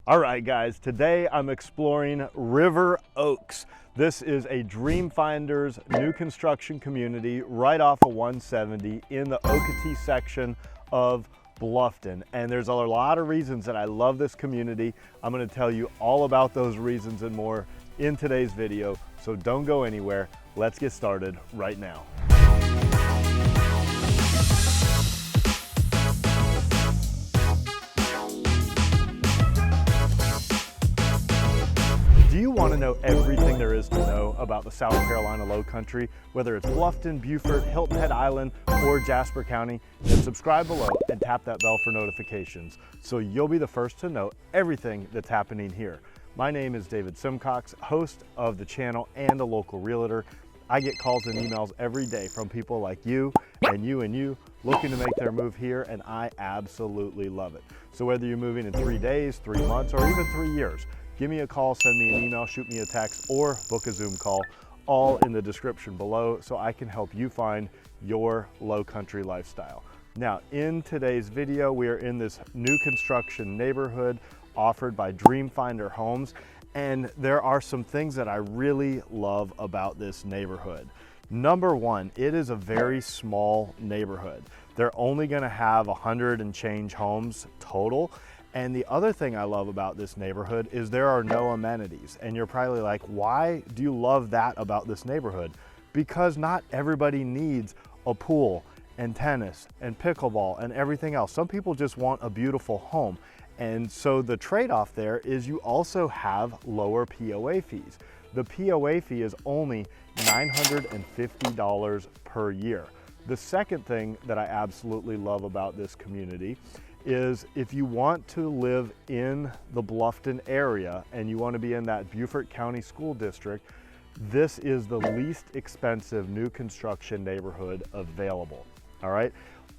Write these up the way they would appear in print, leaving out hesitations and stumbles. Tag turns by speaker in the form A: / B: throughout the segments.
A: All right, guys, today I'm exploring River Oaks. This is a Dreamfinders new construction community right off of 170 in the Okatee section of Bluffton. And there's a lot of reasons that I love this community. I'm going to tell you all about those reasons and more in today's video. So don't go anywhere. Let's get started right now. Do you want to know everything there is to know about the South Carolina Low Country, whether it's Bluffton, Beaufort, Hilton Head Island, or Jasper County? Then subscribe below and tap that bell for notifications so you'll be the first to know everything that's happening here. My name is David Simcox, host of the channel and a local realtor. I get calls and emails every day from people like you and you looking to make their move here, and I absolutely love it. So whether you're moving in 3 days, 3 months, or even 3 years, give me a call, send me an email, shoot me a text, or book a Zoom call, all in the description below so I can help you find your low country lifestyle. Now, in today's video, we are in this new construction neighborhood offered by Dreamfinder Homes, and there are some things that I really love about this neighborhood. Number one, it is a very small neighborhood. They're only gonna have 100 and change homes total. And the other thing I love about this neighborhood is there are no amenities. And you're probably like, why do you love that about this neighborhood? Because not everybody needs a pool and tennis and pickleball and everything else. Some people just want a beautiful home. And so the trade-off there is you also have lower POA fees. The POA fee is only $950 per year. The second thing that I absolutely love about this community is if you want to live in the Bluffton area and you want to be in that Beaufort County School District, this is the least expensive new construction neighborhood available. All right.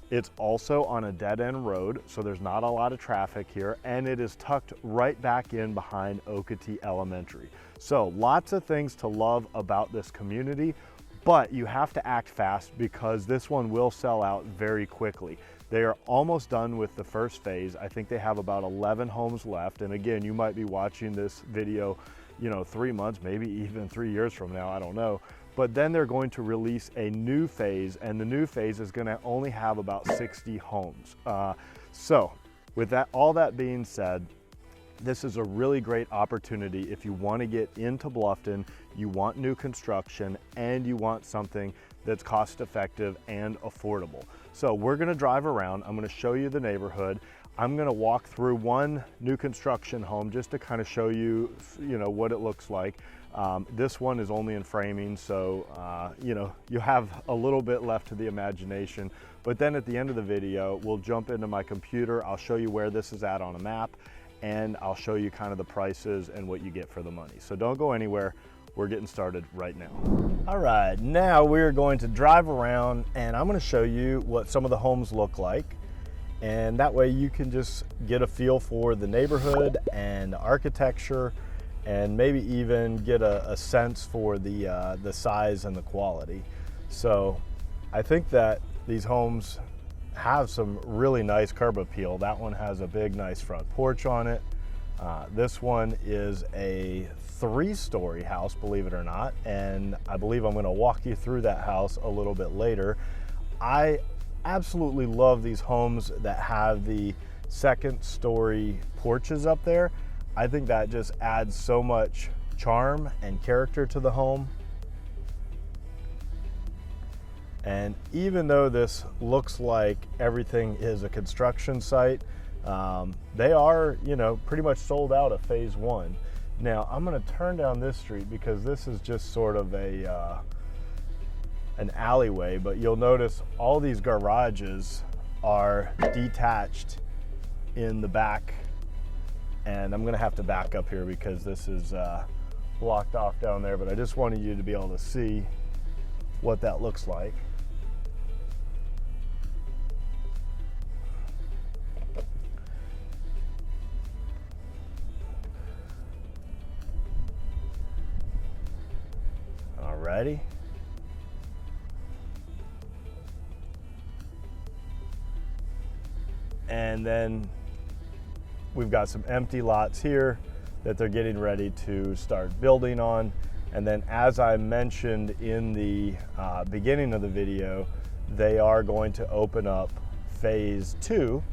A: It's also on a dead-end road, so there's not a lot of traffic here, and it is tucked right back in behind Okatee Elementary. So lots of things to love about this community, but you have to act fast because this one will sell out very quickly. They are almost done with the first phase. I think they have about 11 homes left. And again, you might be watching this video, 3 months, maybe even 3 years from now, I don't know. But then they're going to release a new phase, and the new phase is gonna only have about 60 homes. So with all that being said, this is a really great opportunity if you want to get into Bluffton, you want new construction, and you want something that's cost effective and affordable. So we're gonna drive around, I'm gonna show you the neighborhood. I'm gonna walk through one new construction home just to kind of show you, what it looks like. This one is only in framing, so you have a little bit left to the imagination. But then at the end of the video, we'll jump into my computer, I'll show you where this is at on a map, and I'll show you kind of the prices and what you get for the money. So don't go anywhere. We're getting started right now. All right, now we're going to drive around and I'm going to show you what some of the homes look like. And that way you can just get a feel for the neighborhood and the architecture and maybe even get a sense for the size and the quality. So I think that these homes have some really nice curb appeal. That one has a big, nice front porch on it. This one is a 3-story house, believe it or not, and I believe I'm going to walk you through that house a little bit later. I absolutely love these homes that have the 2nd-story porches up there. I think that just adds so much charm and character to the home. And even though this looks like everything is a construction site, they are, pretty much sold out of phase 1. Now I'm going to turn down this street because this is just sort of an alleyway, but you'll notice all these garages are detached in the back, and I'm going to have to back up here because this is blocked off down there, but I just wanted you to be able to see what that looks like. Alrighty. And then we've got some empty lots here that they're getting ready to start building on. And then, as I mentioned in the beginning of the video, they are going to open up phase 2,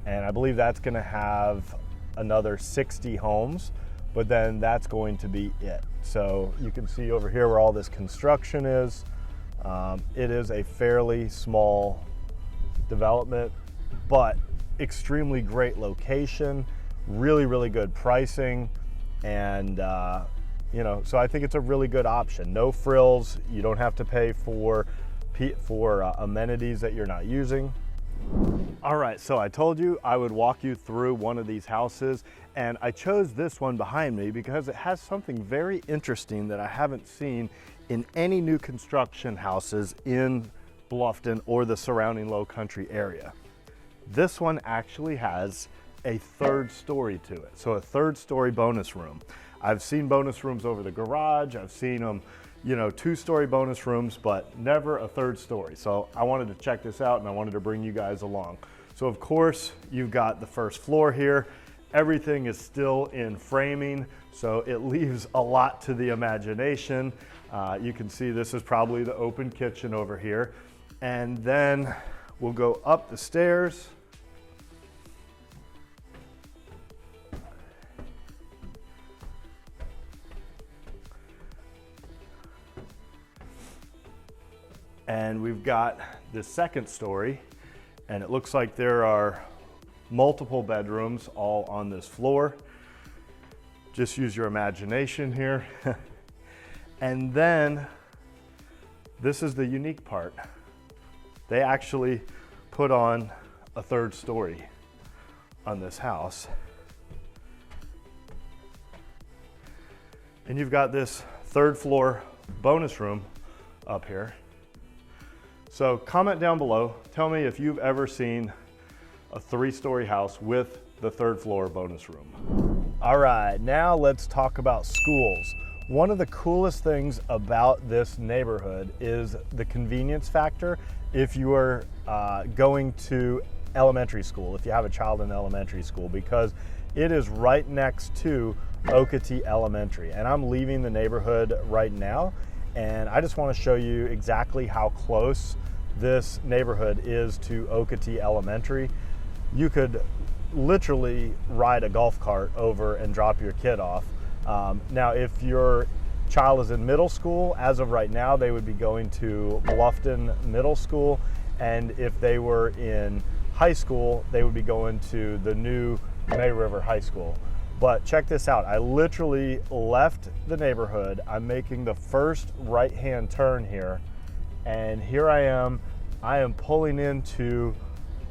A: and I believe that's going to have another 60 homes, but then that's going to be it. So you can see over here where all this construction is. It is a fairly small development, but extremely great location, really good pricing, and you know, so I think it's a really good option. No frills. You don't have to pay for amenities that you're not using. All right, so I told you I would walk you through one of these houses, and I chose this one behind me because it has something very interesting that I haven't seen in any new construction houses in Bluffton or the surrounding low country area. This one actually has a 3rd story to it, so a 3rd story bonus room. I've seen bonus rooms over the garage, I've seen them, you know, 2-story bonus rooms, but never a 3rd story. So I wanted to check this out and I wanted to bring you guys along. So of course, you've got the 1st floor here. Everything is still in framing, so it leaves a lot to the imagination. You can see this is probably the open kitchen over here. And then we'll go up the stairs. And we've got the 2nd story, and it looks like there are multiple bedrooms all on this floor. Just use your imagination here. And then this is the unique part. They actually put on a 3rd story on this house. And you've got this 3rd floor bonus room up here. So comment down below, tell me if you've ever seen a 3-story house with the 3rd floor bonus room. All right, now let's talk about schools. One of the coolest things about this neighborhood is the convenience factor if you are going to elementary school, if you have a child in elementary school, because it is right next to Okatee Elementary. And I'm leaving the neighborhood right now, and I just want to show you exactly how close this neighborhood is to Okatee Elementary. You could literally ride a golf cart over and drop your kid off. Now, if your child is in middle school, as of right now, they would be going to Bluffton Middle School. And if they were in high school, they would be going to the new May River High School. But check this out. I literally left the neighborhood. I'm making the first right-hand turn here. And here I am pulling into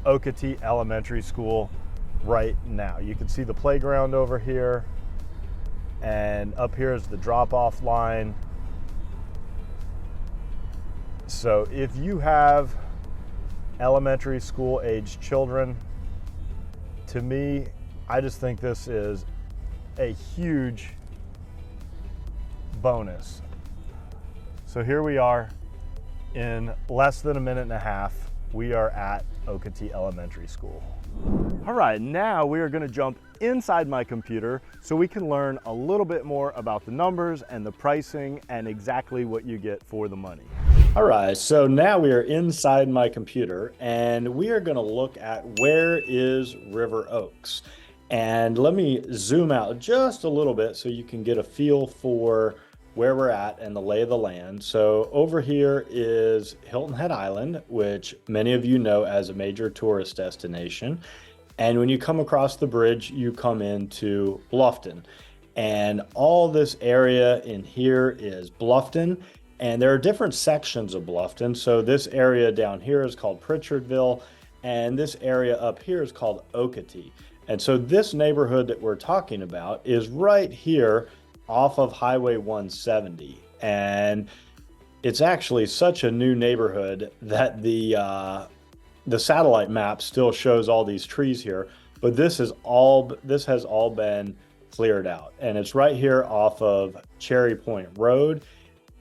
A: Okatee Elementary School right now. You can see the playground over here, and up here is the drop-off line. So if you have elementary school age children, to me, I just think this is a huge bonus. So here we are. In less than a minute and a half, we are at Okatee Elementary School. All right, now we are going to jump inside my computer so we can learn a little bit more about the numbers and the pricing and exactly what you get for the money. All right, so now we are inside my computer and we are going to look at where is River Oaks. And let me zoom out just a little bit so you can get a feel for where we're at and the lay of the land. So over here is Hilton Head Island, which many of you know as a major tourist destination. And when you come across the bridge, you come into Bluffton. And all this area in here is Bluffton. And there are different sections of Bluffton. So this area down here is called Pritchardville. And this area up here is called Okatee. And so this neighborhood that we're talking about is right here off of Highway 170. And it's actually such a new neighborhood that the satellite map still shows all these trees here, but this has all been cleared out. And it's right here off of Cherry Point Road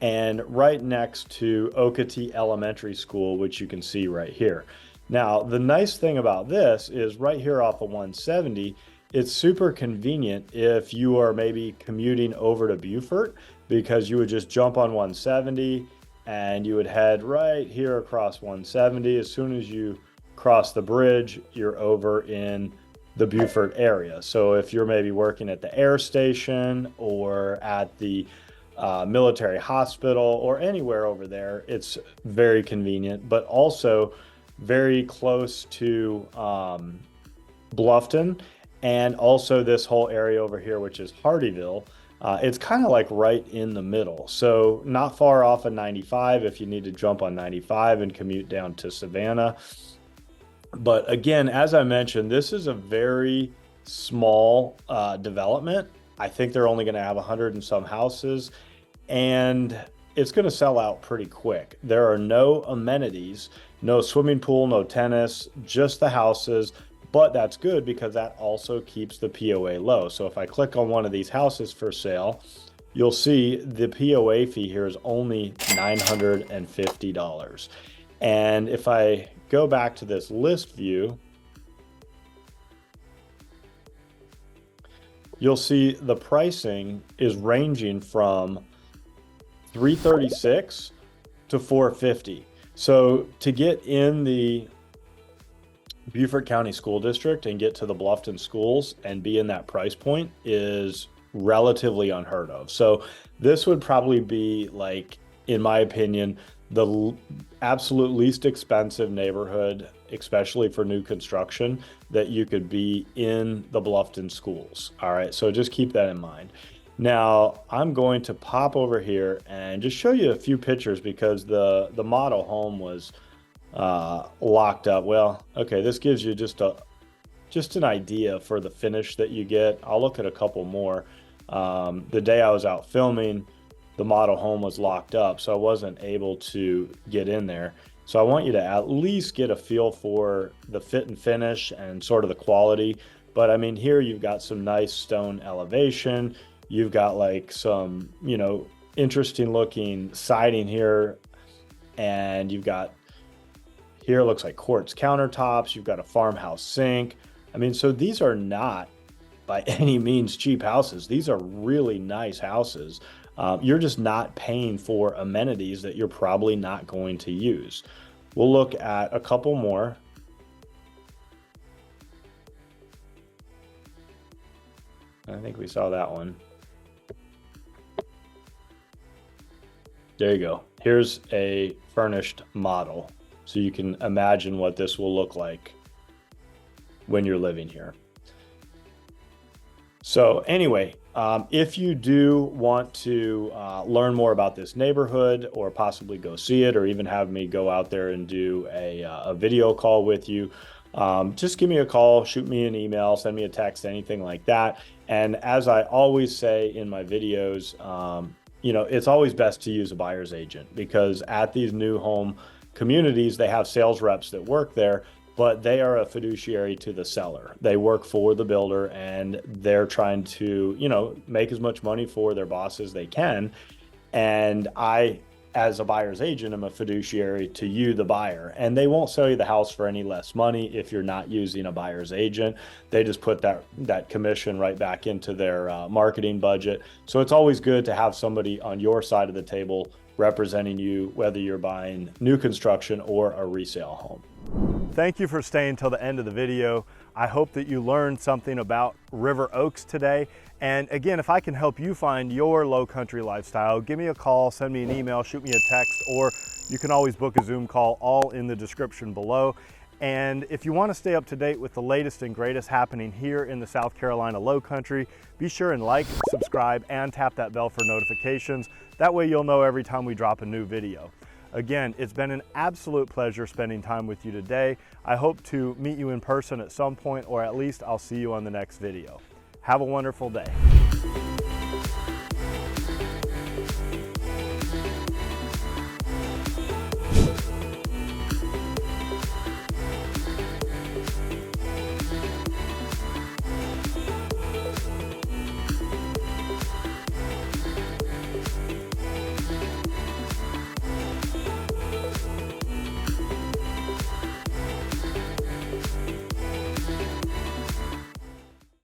A: and right next to Okatee Elementary School, which you can see right here. Now, the nice thing about this is right here off of 170,
B: it's super convenient if you are maybe commuting over to Beaufort, because you would just jump on 170 and you would head right here across 170. As soon as you cross the bridge, you're over in the Beaufort area. So if you're maybe working at the air station or at the military hospital or anywhere over there, it's very convenient, but also very close to Bluffton, and also this whole area over here, which is Hardyville. It's kind of like right in the middle. So not far off of 95 if you need to jump on 95 and commute down to Savannah. But again, as I mentioned, this is a very small development. I think they're only going to have 100 and some houses, and it's going to sell out pretty quick. There are no amenities, no swimming pool, no tennis, just the houses. But that's good because that also keeps the POA low. So if I click on one of these houses for sale, you'll see the POA fee here is only $950. And if I go back to this list view, you'll see the pricing is ranging from $336 to $450. So to get in the Beaufort County School District and get to the Bluffton schools and be in that price point is relatively unheard of. So this would probably be, like, in my opinion, the absolute least expensive neighborhood, especially for new construction, that you could be in the Bluffton schools. All right, so just keep that in mind. Now I'm going to pop over here and just show you a few pictures because the model home was locked up. Well, okay, this gives you just an idea for the finish that you get. I'll look at a couple more. The day I was out filming, the model home was locked up, so I wasn't able to get in there. So I want you to at least get a feel for the fit and finish and sort of the quality. But I mean, here you've got some nice stone elevation. You've got like some, interesting looking siding here, and you've got here, it looks like quartz countertops. You've got a farmhouse sink. I mean, so these are not by any means cheap houses. These are really nice houses. You're just not paying for amenities that you're probably not going to use. We'll look at a couple more. I think we saw that one. There you go. Here's a furnished model. So you can imagine what this will look like when you're living here. So anyway, if you do want to learn more about this neighborhood, or possibly go see it, or even have me go out there and do a video call with you, just give me a call, shoot me an email, send me a text, anything like that. And as I always say in my videos, it's always best to use a buyer's agent, because at these new home communities, they have sales reps that work there, but they are a fiduciary to the seller. They work for the builder, and they're trying to, make as much money for their boss as they can. And I, as a buyer's agent, am a fiduciary to you, the buyer, and they won't sell you the house for any less money if you're not using a buyer's agent. They just put that commission right back into their marketing budget. So it's always good to have somebody on your side of the table representing you, whether you're buying new construction or a resale home.
A: Thank you for staying till the end of the video. I hope that you learned something about River Oaks today. And again, if I can help you find your low country lifestyle, give me a call, send me an email, shoot me a text, or you can always book a Zoom call, all in the description below. And if you want to stay up to date with the latest and greatest happening here in the South Carolina Low Country, be sure and like, subscribe, and tap that bell for notifications. That way you'll know every time we drop a new video. Again, it's been an absolute pleasure spending time with you today. I hope to meet you in person at some point, or at least I'll see you on the next video. Have a wonderful day.